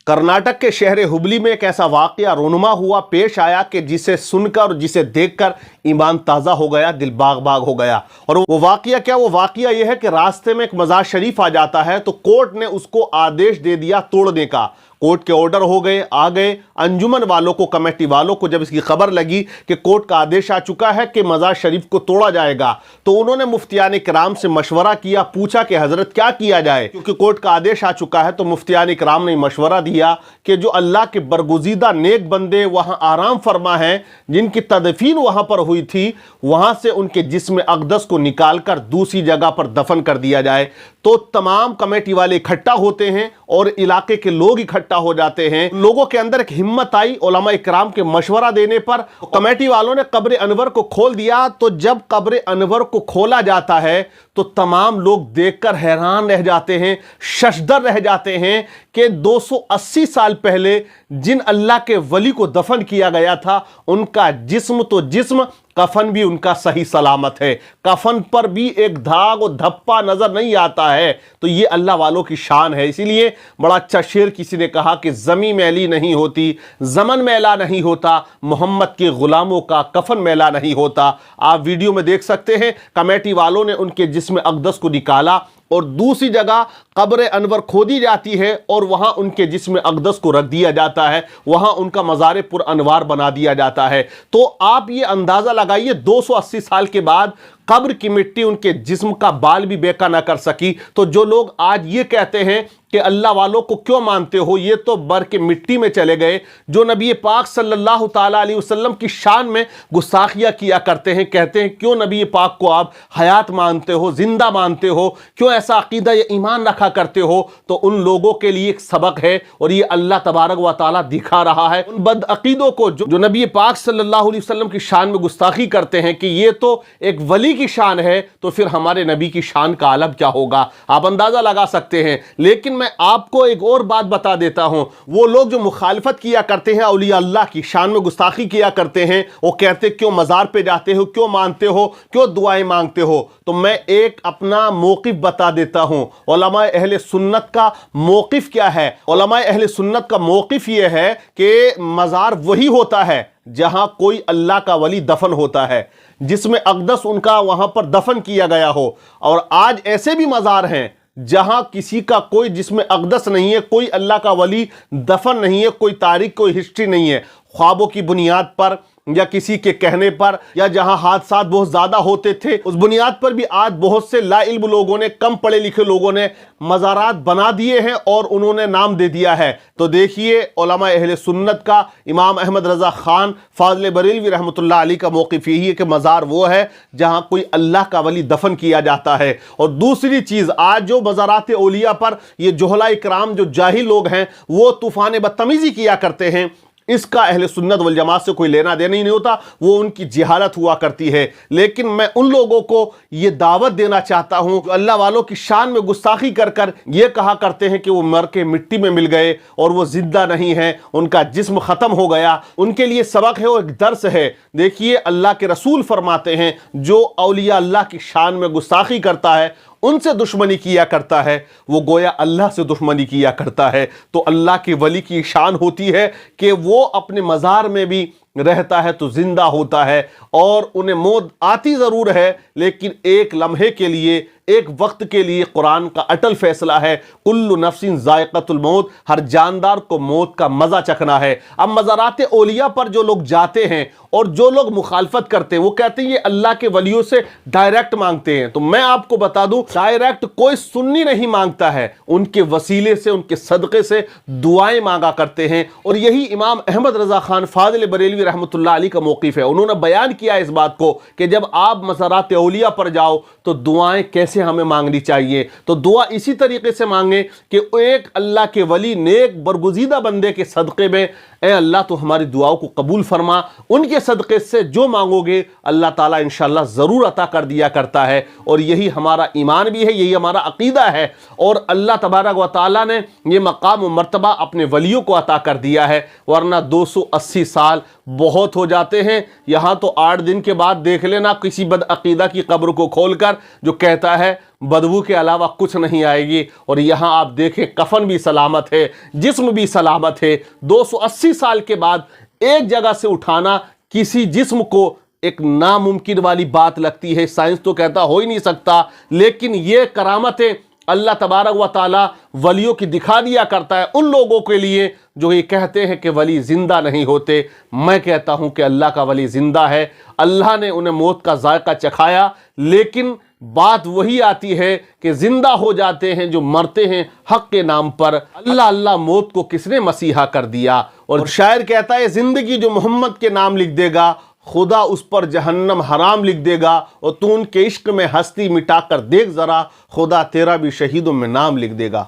कर्नाटक के शहर हुबली में एक ऐसा वाकया रोनुमा हुआ पेश आया कि जिसे सुनकर और जिसे देखकर ईमान ताज़ा हो गया, दिल बाग बाग हो गया। और वो वाकया क्या? वो वाकया ये है कि रास्ते में एक मज़ार शरीफ आ जाता है तो कोर्ट ने उसको आदेश दे दिया तोड़ने का। कोर्ट के ऑर्डर हो गए, आ गए। अंजुमन वालों को, कमेटी वालों को जब इसकी खबर लगी कि कोर्ट का आदेश आ चुका है कि मज़ार शरीफ को तोड़ा जाएगा, तो उन्होंने मुफ्तियान किराम से मशवरा किया, पूछा कि हज़रत क्या किया जाए। क्योंकि कोर्ट का आदेश आ चुका है तो मुफ्तियान किराम ने मशवरा दिया कि जो अल्लाह के बरगुज़ीदा नेक बंदे वहाँ आराम फरमा हैं, जिनकी तदफीन वहाँ पर हुई थी, वहाँ से उनके जिस्म अक़दस को निकाल कर दूसरी जगह पर दफन कर दिया जाए। तो तमाम कमेटी वाले इकट्ठा होते हैं और इलाके के लोग इकट्ठा हो जाते हैं। लोगों के अंदर एक हिम्मत आई उलमा इकराम के मशवरा देने पर। कमेटी वालों ने कब्र अनवर को खोल दिया। तो जब कब्र अनवर को खोला जाता है तो तमाम लोग देखकर हैरान रह जाते हैं, शशदर रह जाते हैं कि 280 साल पहले जिन अल्लाह के वली को दफन किया गया था, उनका जिस्म तो जिस्म, कफन भी उनका सही सलामत है। कफन पर भी एक दाग और धब्बा नजर नहीं आता है। तो ये अल्लाह वालों की शान है। इसीलिए बड़ा अच्छा शेर किसी ने कहा कि ज़मी मैली नहीं होती, ज़मन मैला नहीं होता, मोहम्मद के गुलामों का कफन मैला नहीं होता। आप वीडियो में देख सकते हैं, कमेटी वालों ने उनके जिस्म अक़दस को निकाला और दूसरी जगह कब्र अनवर खोदी जाती है और वहां उनके जिस्म अक़दस को रख दिया जाता है, वहां उनका मज़ार पुर अनवार बना दिया जाता है। तो आप ये अंदाज़ा लगाइए, 280 साल के बाद कब्र की मिट्टी उनके जिस्म का बाल भी बेका ना कर सकी। तो जो लोग आज ये कहते हैं कि अल्लाह वालों को क्यों मानते हो, ये तो बर के मिट्टी में चले गए। जो नबी पाक सल्लल्लाहु ताला अलैहि वसल्लम की शान में गुस्ताखियाँ किया करते हैं, कहते हैं क्यों नबी पाक को आप हयात मानते हो, जिंदा मानते हो, क्यों ऐसा अकीदा या ईमान रखा करते हो, तो उन लोगों के लिए एक सबक है और ये अल्लाह तबारक व तआला दिखा रहा है उन बद अकीदों को जो नबी पाक सल्लल्लाहु अलैहि वसल्लम की शान में गुस्ताखी करते हैं कि ये तो एक वली की शान है, तो फिर हमारे नबी की शान का आलम क्या होगा। आप अंदाजा लगा सकते हैं। लेकिन मैं आपको एक और बात बता देता हूं, वो लोग जो मुखालफत किया करते हैं, औलिया अल्लाह की शान में गुस्ताखी किया करते हैं, वो कहते क्यों मज़ार पे जाते हो, क्यों मानते हो, क्यों दुआएं मांगते हो। तो मैं एक अपना मौक़िफ़ बता देता हूं। उलमा अहले सुन्नत का मौक़िफ़ क्या है? उलमा अहले सुन्नत का मौक़िफ़ ये है कि मज़ार वही होता है जहां कोई अल्लाह का वली दफन होता है, जिसमें अक़दस उनका वहां पर दफन किया गया हो। और आज ऐसे भी मज़ार हैं जहां किसी का कोई जिसमें अक़दस नहीं है, कोई अल्लाह का वली दफन नहीं है, कोई तारीख, कोई हिस्ट्री नहीं है। ख्वाबों की बुनियाद पर या किसी के कहने पर, या जहां हादसात बहुत ज़्यादा होते थे, उस बुनियाद पर भी आज बहुत से लाइल्म लोगों ने, कम पढ़े लिखे लोगों ने मज़ारात बना दिए हैं और उन्होंने नाम दे दिया है। तो देखिए, उलमा अहले सुन्नत का इमाम अहमद रज़ा ख़ान फ़ाज़िल बरेलवी रहमतुल्लाह अलैह का मौक़िफ़ यही है कि मज़ार वो है जहां कोई अल्लाह का वली दफन किया जाता है। और दूसरी चीज़, आज जो मज़ारात औलिया पर ये जोहला इकराम, जो जाहिल लोग हैं, वो तूफ़ान बदतमीज़ी किया करते हैं, इसका अहले सुन्नत वल जमात से कोई लेना देना ही नहीं होता, वो उनकी जिहालत हुआ करती है। लेकिन मैं उन लोगों को ये दावत देना चाहता हूँ जो अल्लाह वालों की शान में गुस्ताखी कर कर ये कहा करते हैं कि वो मर के मिट्टी में मिल गए और वो जिंदा नहीं है, उनका जिस्म ख़त्म हो गया। उनके लिए सबक है, वो एक दर्स है। देखिए, अल्लाह के रसूल फरमाते हैं जो औलिया अल्लाह की शान में गुस्ताखी करता है, उनसे दुश्मनी किया करता है, वो गोया अल्लाह से दुश्मनी किया करता है। तो अल्लाह के वली की शान होती है कि वो अपने मज़ार में भी रहता है तो जिंदा होता है, और उन्हें मौत आती ज़रूर है लेकिन एक लम्हे के लिए, एक वक्त के लिए। कुरान का अटल फैसला है, कुल्लु नफ्सिन ज़ायक़तुल मौत, हर जानदार को मौत का मज़ा चखना है। अब मज़ारात औलिया पर जो लोग जाते हैं और जो लोग मुखालफत करते हैं, वो कहते हैं ये अल्लाह के वलियों से डायरेक्ट मांगते हैं। तो मैं आपको बता दूं, डायरेक्ट कोई सुन्नी नहीं मांगता है, उनके वसीले से, उनके सदक़े से दुआएं मांगा करते हैं। और यही इमाम अहमद रज़ा ख़ान फ़ाज़िल बरेलवी रहमतुल्लाह अलैह का मौक़िफ़ है। उन्होंने बयान किया इस बात को कि जब आप मज़ारात औलिया पर जाओ तो दुआएं कैसे हमें मांगनी चाहिए। तो दुआ इसी तरीके से मांगे कि एक अल्लाह के वली नेक बरगुज़ीदा बंदे के सदक़े में, ए अल्लाह तो हमारी दुआओं को कबूल फरमा, उनके सदक़े से जो मांगोगे अल्लाह ताला इंशाअल्लाह ज़रूर अता कर दिया करता है। और यही हमारा ईमान भी है, यही हमारा अक़ीदा है। और अल्लाह तबारक व तआला ने ये मकाम व मर्तबा अपने वलियों को अता कर दिया है, वरना 280 साल बहुत हो जाते हैं। यहाँ तो 8 दिन के बाद देख लेना किसी बद अक़ीदा की कब्र को खोलकर जो कहता है بدبو کے علاوہ کچھ نہیں آئے گی۔ اور یہاں آپ دیکھیں کفن بھی سلامت ہے، جسم بھی سلامت ہے۔ 280 سال کے بعد ایک جگہ سے اٹھانا کسی جسم کو ایک ناممکن والی بات لگتی ہے، سائنس تو کہتا ہو ہی نہیں سکتا، لیکن یہ کرامتیں اللہ تبارک و تعالی ولیوں کی دکھا دیا کرتا ہے ان لوگوں کے لیے جو یہ کہتے ہیں کہ ولی زندہ نہیں ہوتے۔ میں کہتا ہوں کہ اللہ کا ولی زندہ ہے، اللہ نے انہیں موت کا ذائقہ چکھایا، لیکن بات وہی آتی ہے کہ زندہ ہو جاتے ہیں جو مرتے ہیں حق کے نام پر۔ اللہ اللہ موت کو کس نے مسیحا کر دیا؟ اور شاعر کہتا ہے زندگی جو محمد کے نام لکھ دے گا خدا اس پر جہنم حرام لکھ دے گا، اور تو ان کے عشق میں ہستی مٹا کر دیکھ ذرا خدا تیرا بھی شہیدوں میں نام لکھ دے گا۔